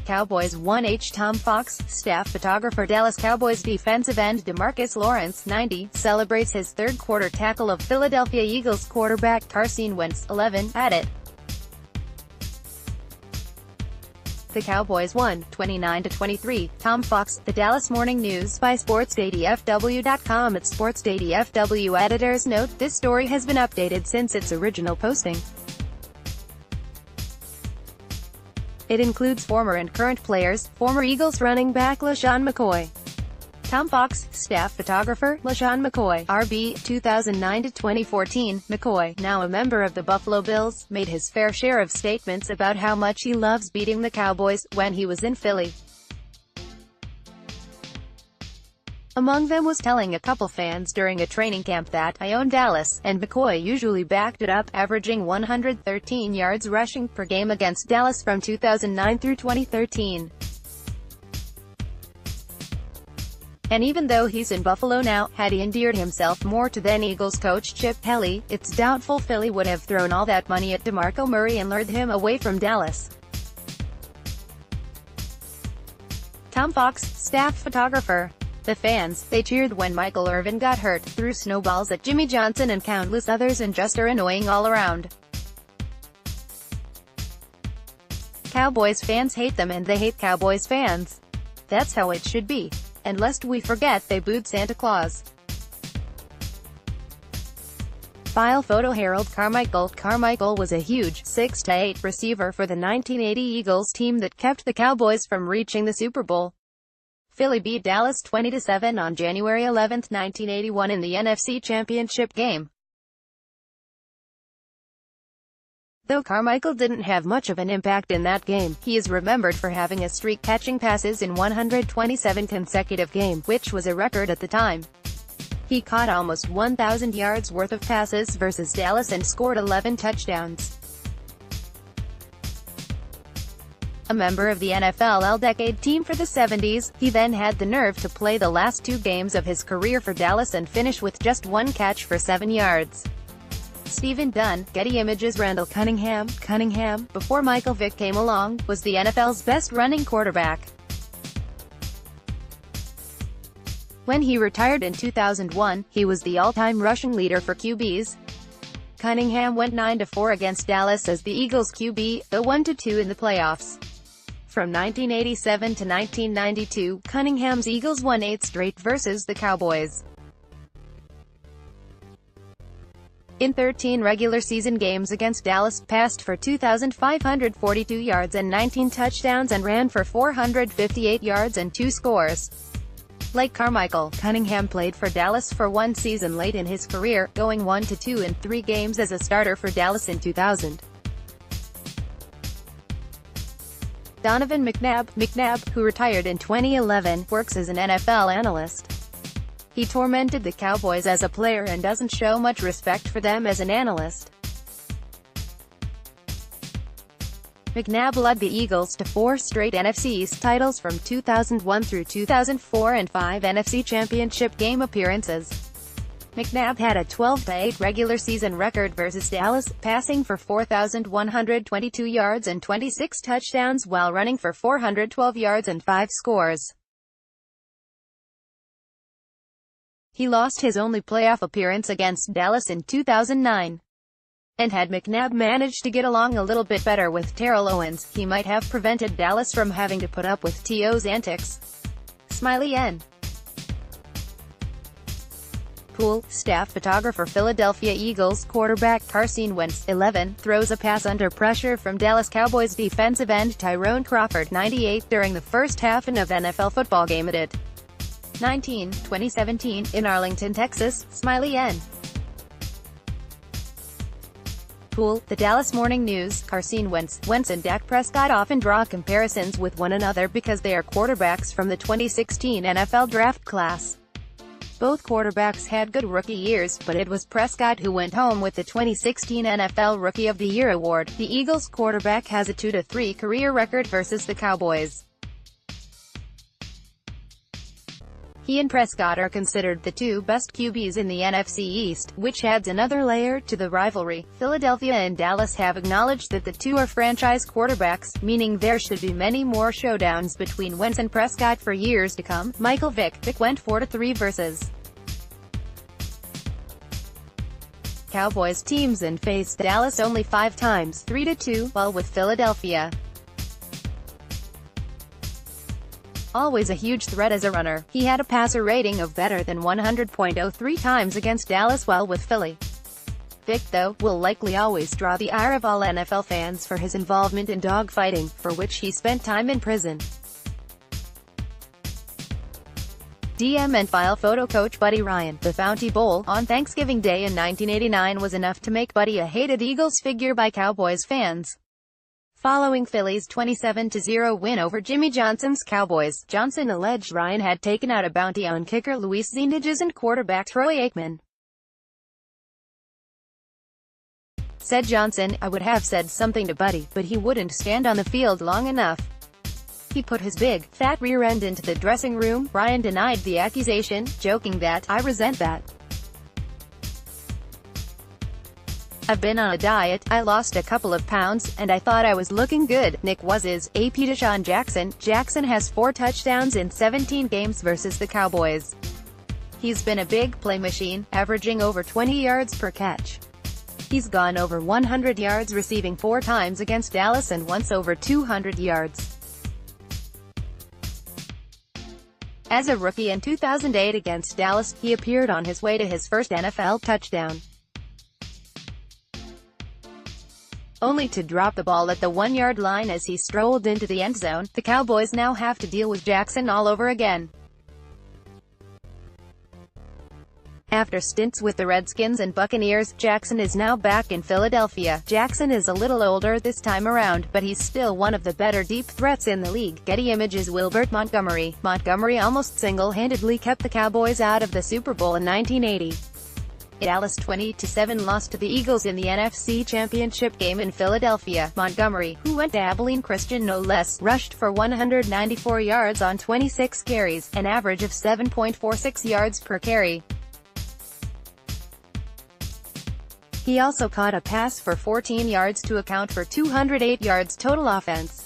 Cowboys 1H Tom Fox, staff photographer Dallas Cowboys defensive end Demarcus Lawrence, 90, celebrates his third-quarter tackle of Philadelphia Eagles quarterback Carson Wentz, 11, at it. The Cowboys won, 29-23. Tom Fox, The Dallas Morning News by SportsDailyFW.com. At SportsDailyFW editors note, this story has been updated since its original posting. It includes former and current players, former Eagles running back LeSean McCoy. Tom Fox, staff photographer, LeSean McCoy, RB, 2009-2014. McCoy, now a member of the Buffalo Bills, made his fair share of statements about how much he loves beating the Cowboys, when he was in Philly. Among them was telling a couple fans during a training camp that, "I own Dallas," and McCoy usually backed it up, averaging 113 yards rushing per game against Dallas from 2009 through 2013. And even though he's in Buffalo now, had he endeared himself more to then Eagles coach Chip Kelly, it's doubtful Philly would have thrown all that money at DeMarco Murray and lured him away from Dallas. Tom Fox, staff photographer. The fans, they cheered when Michael Irvin got hurt, threw snowballs at Jimmy Johnson and countless others, and just are annoying all around. Cowboys fans hate them and they hate Cowboys fans. That's how it should be. And lest we forget, they booed Santa Claus. File photo Harold Carmichael. Carmichael was a huge 6'8" receiver for the 1980 Eagles team that kept the Cowboys from reaching the Super Bowl. Philly beat Dallas 20-7 on January 11, 1981 in the NFC Championship game. Though Carmichael didn't have much of an impact in that game, he is remembered for having a streak catching passes in 127 consecutive games, which was a record at the time. He caught almost 1,000 yards worth of passes versus Dallas and scored 11 touchdowns. A member of the NFL All-Decade team for the 70s, he then had the nerve to play the last two games of his career for Dallas and finish with just one catch for 7 yards. Stephen Dunn, Getty Images. Randall Cunningham, before Michael Vick came along, was the NFL's best running quarterback. When he retired in 2001, he was the all-time rushing leader for QBs. Cunningham went 9-4 against Dallas as the Eagles QB, though 1-2 in the playoffs. From 1987 to 1992, Cunningham's Eagles won 8 straight versus the Cowboys. In 13 regular season games against Dallas, passed for 2,542 yards and 19 touchdowns and ran for 458 yards and 2 scores. Like Carmichael, Cunningham played for Dallas for one season late in his career, going 1-2 in 3 games as a starter for Dallas in 2000. Donovan McNabb, who retired in 2011, works as an NFL analyst. He tormented the Cowboys as a player and doesn't show much respect for them as an analyst. McNabb led the Eagles to 4 straight NFC East titles from 2001 through 2004 and 5 NFC Championship game appearances. McNabb had a 12-8 regular season record versus Dallas, passing for 4,122 yards and 26 touchdowns while running for 412 yards and 5 scores. He lost his only playoff appearance against Dallas in 2009. And had McNabb managed to get along a little bit better with Terrell Owens, he might have prevented Dallas from having to put up with T.O.'s antics. Smiley N. Poole, staff photographer. Philadelphia Eagles quarterback Carson Wentz, 11, throws a pass under pressure from Dallas Cowboys defensive end Tyrone Crawford, 98, during the first half of an NFL football game at it. 19, 2017, in Arlington, Texas. Smiley N. Poole, The Dallas Morning News. Carson Wentz and Dak Prescott often draw comparisons with one another because they are quarterbacks from the 2016 NFL draft class. Both quarterbacks had good rookie years, but it was Prescott who went home with the 2016 NFL Rookie of the Year award. The Eagles quarterback has a 2-3 career record versus the Cowboys. He and Prescott are considered the two best QBs in the NFC East, which adds another layer to the rivalry. Philadelphia and Dallas have acknowledged that the two are franchise quarterbacks, meaning there should be many more showdowns between Wentz and Prescott for years to come. Michael Vick went 4-3 versus Cowboys teams and faced Dallas only 5 times, 3-2, while with Philadelphia always a huge threat as a runner. He had a passer rating of better than 100.03 times against Dallas, while with Philly. Vick, though, will likely always draw the ire of all NFL fans for his involvement in dogfighting, for which he spent time in prison. DM and file photo coach Buddy Ryan. The Bounty Bowl on Thanksgiving Day in 1989 was enough to make Buddy a hated Eagles figure by Cowboys fans. Following Philly's 27-0 win over Jimmy Johnson's Cowboys, Johnson alleged Ryan had taken out a bounty on kicker Luis Zindages and quarterback Troy Aikman. Said Johnson, "I would have said something to Buddy, but he wouldn't stand on the field long enough. He put his big, fat rear end into the dressing room." Ryan denied the accusation, joking that, "I resent that. I've been on a diet, I lost a couple of pounds, and I thought I was looking good." Nick Waz's AP Deshaun Jackson. Jackson has 4 touchdowns in 17 games versus the Cowboys. He's been a big play machine, averaging over 20 yards per catch. He's gone over 100 yards receiving 4 times against Dallas and once over 200 yards. As a rookie in 2008 against Dallas, he appeared on his way to his first NFL touchdown, only to drop the ball at the 1-yard line as he strolled into the end zone. The Cowboys now have to deal with Jackson all over again. After stints with the Redskins and Buccaneers, Jackson is now back in Philadelphia. Jackson is a little older this time around, but he's still one of the better deep threats in the league. Getty Images. Wilbert Montgomery. Montgomery almost single-handedly kept the Cowboys out of the Super Bowl in 1980. Dallas 20-7 lost to the Eagles in the NFC Championship game in Philadelphia. Montgomery, who went to Abilene Christian no less, rushed for 194 yards on 26 carries, an average of 7.46 yards per carry. He also caught a pass for 14 yards to account for 208 yards total offense.